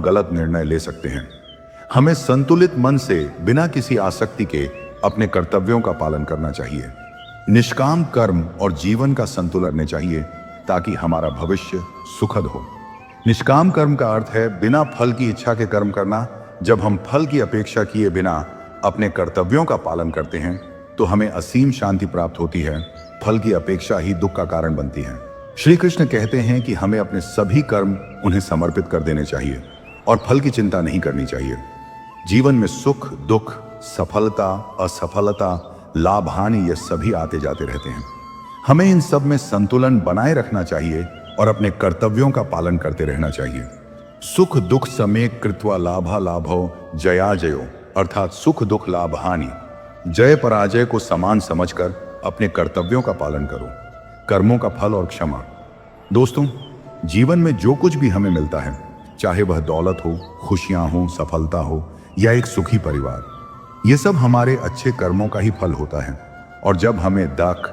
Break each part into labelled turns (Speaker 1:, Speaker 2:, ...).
Speaker 1: गलत निर्णय ले सकते हैं। हमें संतुलित मन से बिना किसी आसक्ति के अपने कर्तव्यों का पालन करना चाहिए। निष्काम कर्म और जीवन का संतुलन रहने चाहिए ताकि हमारा भविष्य सुखद हो। निष्काम कर्म का अर्थ है बिना फल की इच्छा के कर्म करना। जब हम फल की अपेक्षा किए बिना अपने कर्तव्यों का पालन करते हैं तो हमें असीम शांति प्राप्त होती है। फल की अपेक्षा ही दुख का कारण बनती है। श्री कृष्ण कहते हैं कि हमें अपने सभी कर्म उन्हें समर्पित कर देने चाहिए और फल की चिंता नहीं करनी चाहिए। जीवन में सुख दुख, सफलता असफलता, लाभ हानि, ये सभी आते जाते रहते हैं। हमें इन सब में संतुलन बनाए रखना चाहिए और अपने कर्तव्यों का पालन करते रहना चाहिए। सुख दुख समेक कृत्वा लाभा लाभो जया जयो, अर्थात सुख दुख लाभ हानि, जय पराजय को समान समझकर अपने कर्तव्यों का पालन करो। कर्मों का फल और क्षमा। दोस्तों, जीवन में जो कुछ भी हमें मिलता है, चाहे वह दौलत हो, खुशियां हो, सफलता हो या एक सुखी परिवार, ये सब हमारे अच्छे कर्मों का ही फल होता है। और जब हमें दुख,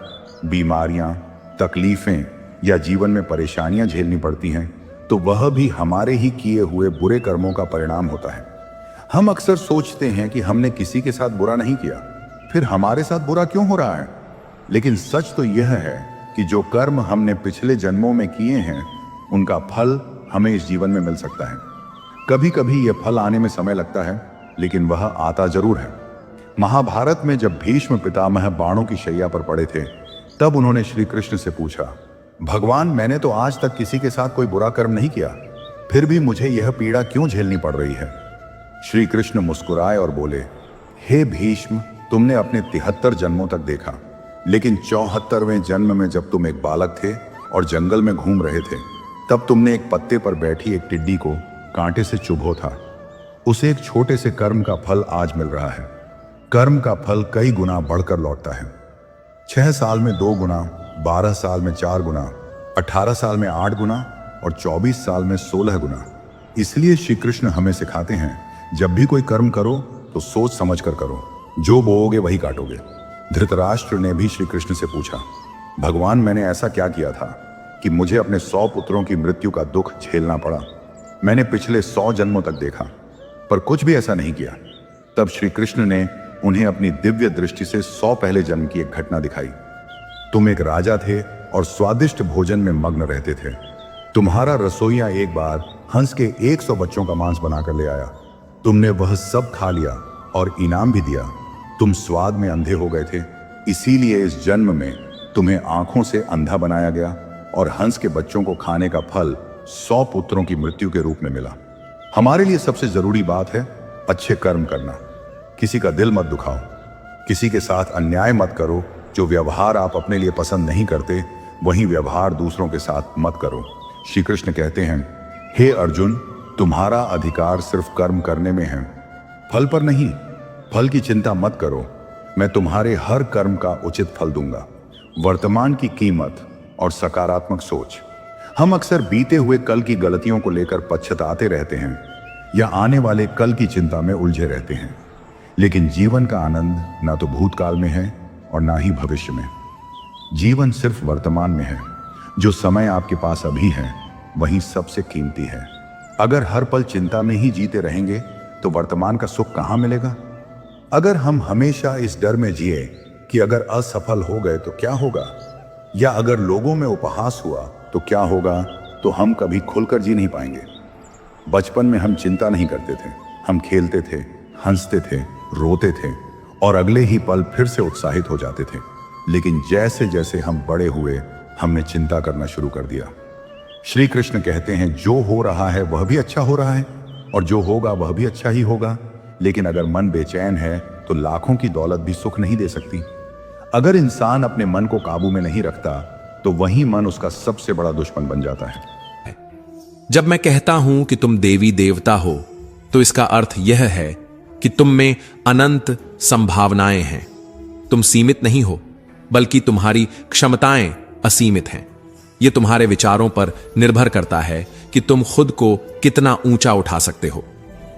Speaker 1: बीमारियां, तकलीफें या जीवन में परेशानियां झेलनी पड़ती हैं तो वह भी हमारे ही किए हुए बुरे कर्मों का परिणाम होता है। हम अक्सर सोचते हैं कि हमने किसी के साथ बुरा नहीं किया, फिर हमारे साथ बुरा क्यों हो रहा है। लेकिन सच तो यह है कि जो कर्म हमने पिछले जन्मों में किए हैं उनका फल हमें इस जीवन में मिल सकता है। कभी कभी यह फल आने में समय लगता है, लेकिन वह आता जरूर है। महाभारत में जब भीष्म पितामह बाणों की शैया पर पड़े थे, तब उन्होंने श्री कृष्ण से पूछा, भगवान, मैंने तो आज तक किसी के साथ कोई बुरा कर्म नहीं किया, फिर भी मुझे यह पीड़ा क्यों झेलनी पड़ रही है। श्री कृष्ण मुस्कुराए और बोले, हे भीष्म, तुमने अपने 73 जन्मों तक देखा, लेकिन 74वें जन्म में जब तुम एक बालक थे और जंगल में घूम रहे थे, तब तुमने एक पत्ते पर बैठी एक टिड्डी को कांटे से चुभो था। उसे एक छोटे से कर्म का फल आज मिल रहा है। कर्म का फल कई गुना बढ़कर लौटता है। 6 साल में 2 गुना, 12 साल में 4 गुना, 18 साल में 8 गुना और 24 साल में 16 गुना। इसलिए श्री कृष्ण हमें सिखाते हैं, जब भी कोई कर्म करो तो सोच समझ कर करो, जो बोओगे वही काटोगे। धृतराष्ट्र ने भी श्री कृष्ण से पूछा, भगवान, मैंने ऐसा क्या किया था कि मुझे अपने 100 पुत्रों की मृत्यु का दुख झेलना पड़ा। मैंने पिछले 100 जन्मों तक देखा पर कुछ भी ऐसा नहीं किया। तब श्री कृष्ण ने उन्हें अपनी दिव्य दृष्टि से 100 पहले जन्म की एक घटना दिखाई। तुम एक राजा थे और स्वादिष्ट भोजन में मग्न रहते थे। तुम्हारा रसोइया एक बार हंस के 100 बच्चों का मांस बनाकर ले आया। तुमने वह सब खा लिया और इनाम भी दिया। तुम स्वाद में अंधे हो गए थे, इसीलिए इस जन्म में तुम्हें आंखों से अंधा बनाया गया और हंस के बच्चों को खाने का फल 100 पुत्रों की मृत्यु के रूप में मिला। हमारे लिए सबसे जरूरी बात है अच्छे कर्म करना। किसी का दिल मत दुखाओ, किसी के साथ अन्याय मत करो। जो व्यवहार आप अपने लिए पसंद नहीं करते, वही व्यवहार दूसरों के साथ मत करो। श्री कृष्ण कहते हैं, हे अर्जुन, तुम्हारा अधिकार सिर्फ कर्म करने में है, फल पर नहीं। फल की चिंता मत करो, मैं तुम्हारे हर कर्म का उचित फल दूंगा। वर्तमान की कीमत और सकारात्मक सोच। हम अक्सर बीते हुए कल की गलतियों को लेकर पछताते रहते हैं या आने वाले कल की चिंता में उलझे रहते हैं। लेकिन जीवन का आनंद ना तो भूतकाल में है और ना ही भविष्य में। जीवन सिर्फ वर्तमान में है। जो समय आपके पास अभी है वही सबसे कीमती है। अगर हर पल चिंता में ही जीते रहेंगे तो वर्तमान का सुख कहाँ मिलेगा। अगर हम हमेशा इस डर में जिए कि अगर असफल हो गए तो क्या होगा, या अगर लोगों में उपहास हुआ तो क्या होगा, तो हम कभी खुलकर जी नहीं पाएंगे। बचपन में हम चिंता नहीं करते थे, हम खेलते थे, हंसते थे, रोते थे और अगले ही पल फिर से उत्साहित हो जाते थे। लेकिन जैसे जैसे हम बड़े हुए, हमने चिंता करना शुरू कर दिया। श्री कृष्ण कहते हैं, जो हो रहा है वह भी अच्छा हो रहा है और जो होगा वह भी अच्छा ही होगा। लेकिन अगर मन बेचैन है तो लाखों की दौलत भी सुख नहीं दे सकती। अगर इंसान अपने मन को काबू में नहीं रखता तो वही मन उसका सबसे बड़ा दुश्मन बन जाता है।
Speaker 2: जब मैं कहता हूं कि तुम देवी देवता हो तो इसका अर्थ यह है कि तुम में अनंत संभावनाएं हैं। तुम सीमित नहीं हो, बल्कि तुम्हारी क्षमताएं असीमित हैं। यह तुम्हारे विचारों पर निर्भर करता है कि तुम खुद को कितना ऊंचा उठा सकते हो।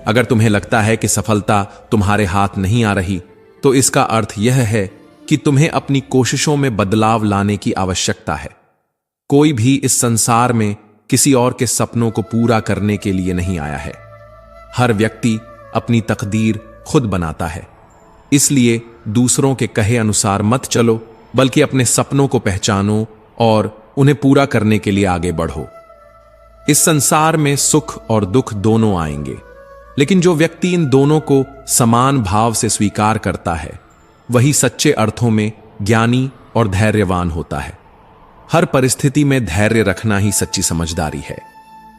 Speaker 2: अगर तुम्हें लगता है कि सफलता तुम्हारे हाथ नहीं आ रही, तो इसका अर्थ यह है कि तुम्हें अपनी कोशिशों में बदलाव लाने की आवश्यकता है। कोई भी इस संसार में किसी और के सपनों को पूरा करने के लिए नहीं आया है, हर व्यक्ति अपनी तकदीर खुद बनाता है, इसलिए दूसरों के कहे अनुसार मत चलो, बल्कि अपने सपनों को पहचानो और उन्हें पूरा करने के लिए आगे बढ़ो। इस संसार में सुख और दुख दोनों आएंगे, लेकिन जो व्यक्ति इन दोनों को समान भाव से स्वीकार करता है, वही सच्चे अर्थों में ज्ञानी और धैर्यवान होता है। हर परिस्थिति में धैर्य रखना ही सच्ची समझदारी है।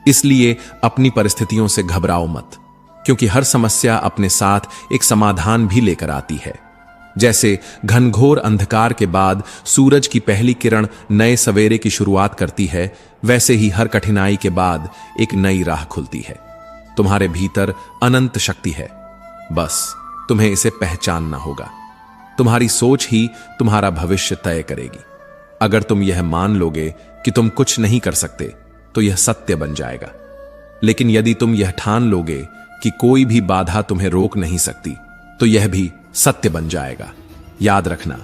Speaker 2: इसलिए अपनी परिस्थितियों से घबराओ मत, क्योंकि हर समस्या अपने साथ एक समाधान भी लेकर आती है। जैसे घनघोर अंधकार के बाद सूरज की पहली किरण नए सवेरे की शुरुआत करती है, वैसे ही हर कठिनाई के बाद एक नई राह खुलती है। तुम्हारे भीतर अनंत शक्ति है, बस तुम्हें इसे पहचानना होगा। तुम्हारी सोच ही तुम्हारा भविष्य तय करेगी। अगर तुम यह मान लोगे कि तुम कुछ नहीं कर सकते, तो यह सत्य बन जाएगा। लेकिन यदि तुम यह ठान लोगे कि कोई भी बाधा तुम्हें रोक नहीं सकती, तो यह भी सत्य बन जाएगा। याद रखना,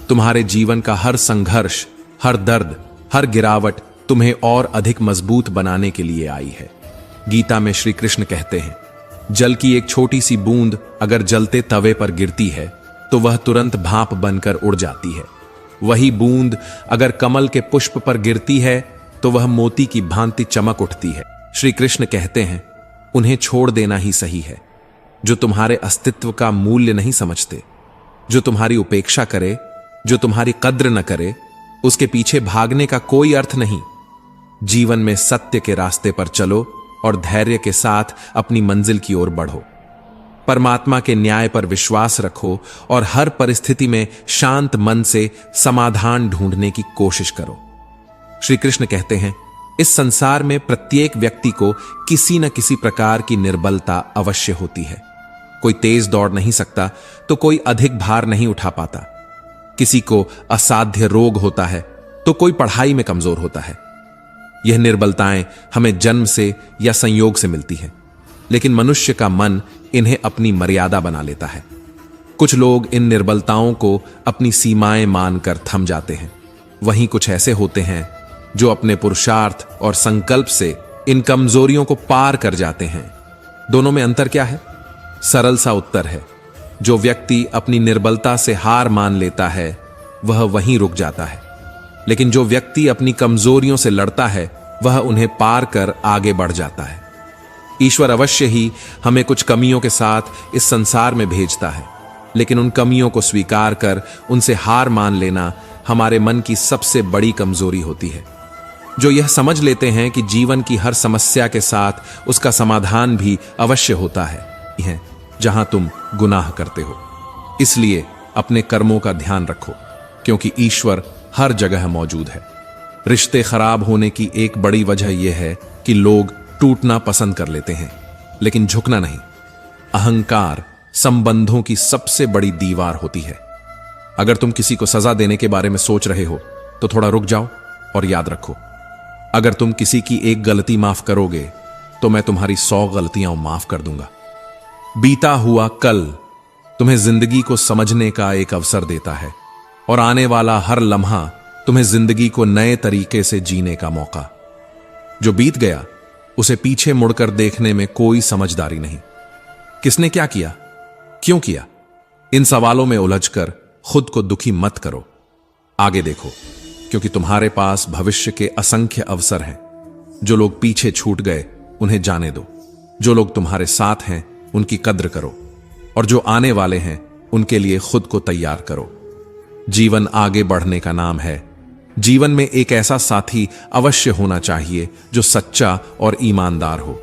Speaker 2: तुम्हारे जीवन का हर संघर्ष, हर दर्द, हर गिरावट तुम्हें और अधिक मजबूत बनाने के लिए आई है। गीता में श्री कृष्ण कहते हैं, जल की एक छोटी सी बूंद अगर जलते तवे पर गिरती है, तो वह तुरंत भाप बनकर उड़ जाती है। वही बूंद अगर कमल के पुष्प पर गिरती है, तो वह मोती की भांति चमक उठती है। श्री कृष्ण कहते हैं, उन्हें छोड़ देना ही सही है। जो तुम्हारे अस्तित्व का मूल्य नहीं समझते, जो तुम्हारी उपेक्षा करे, जो तुम्हारी कद्र न करे, उसके पीछे भागने का कोई अर्थ नहीं। जीवन में सत्य के रास्ते पर चलो और धैर्य के साथ अपनी मंजिल की ओर बढ़ो। परमात्मा के न्याय पर विश्वास रखो और हर परिस्थिति में शांत मन से समाधान ढूंढने की कोशिश करो। श्री कृष्ण कहते हैं, इस संसार में प्रत्येक व्यक्ति को किसी न किसी प्रकार की निर्बलता अवश्य होती है। कोई तेज दौड़ नहीं सकता, तो कोई अधिक भार नहीं उठा पाता। किसी को असाध्य रोग होता है, तो कोई पढ़ाई में कमजोर होता है। यह निर्बलताएं हमें जन्म से या संयोग से मिलती हैं, लेकिन मनुष्य का मन इन्हें अपनी मर्यादा बना लेता है। कुछ लोग इन निर्बलताओं को अपनी सीमाएं मानकर थम जाते हैं। वहीं कुछ ऐसे होते हैं जो अपने पुरुषार्थ और संकल्प से इन कमजोरियों को पार कर जाते हैं। दोनों में अंतर क्या है? सरल सा उत्तर है, जो व्यक्ति अपनी निर्बलता से हार मान लेता है, वह वहीं रुक जाता है। लेकिन जो व्यक्ति अपनी कमजोरियों से लड़ता है, वह उन्हें पार कर आगे बढ़ जाता है। ईश्वर अवश्य ही हमें कुछ कमियों के साथ इस संसार में भेजता है, लेकिन उन कमियों को स्वीकार कर उनसे हार मान लेना हमारे मन की सबसे बड़ी कमजोरी होती है। जो यह समझ लेते हैं कि जीवन की हर समस्या के साथ उसका समाधान भी अवश्य होता है जहां तुम गुनाह करते हो। इसलिए अपने कर्मों का ध्यान रखो, क्योंकि ईश्वर हर जगह मौजूद है। रिश्ते खराब होने की एक बड़ी वजह यह है कि लोग टूटना पसंद कर लेते हैं, लेकिन झुकना नहीं। अहंकार संबंधों की सबसे बड़ी दीवार होती है। अगर तुम किसी को सजा देने के बारे में सोच रहे हो, तो थोड़ा रुक जाओ और याद रखो, अगर तुम किसी की एक गलती माफ करोगे, तो मैं तुम्हारी 100 गलतियां माफ कर दूंगा। बीता हुआ कल तुम्हें जिंदगी को समझने का एक अवसर देता है, और आने वाला हर लम्हा तुम्हें जिंदगी को नए तरीके से जीने का मौका। जो बीत गया, उसे पीछे मुड़कर देखने में कोई समझदारी नहीं। किसने क्या किया, क्यों किया, इन सवालों में उलझकर खुद को दुखी मत करो। आगे देखो, क्योंकि तुम्हारे पास भविष्य के असंख्य अवसर हैं। जो लोग पीछे छूट गए, उन्हें जाने दो। जो लोग तुम्हारे साथ हैं, उनकी कद्र करो, और जो आने वाले हैं, उनके लिए खुद को तैयार करो। जीवन आगे बढ़ने का नाम है। जीवन में एक ऐसा साथी अवश्य होना चाहिए जो सच्चा और ईमानदार हो।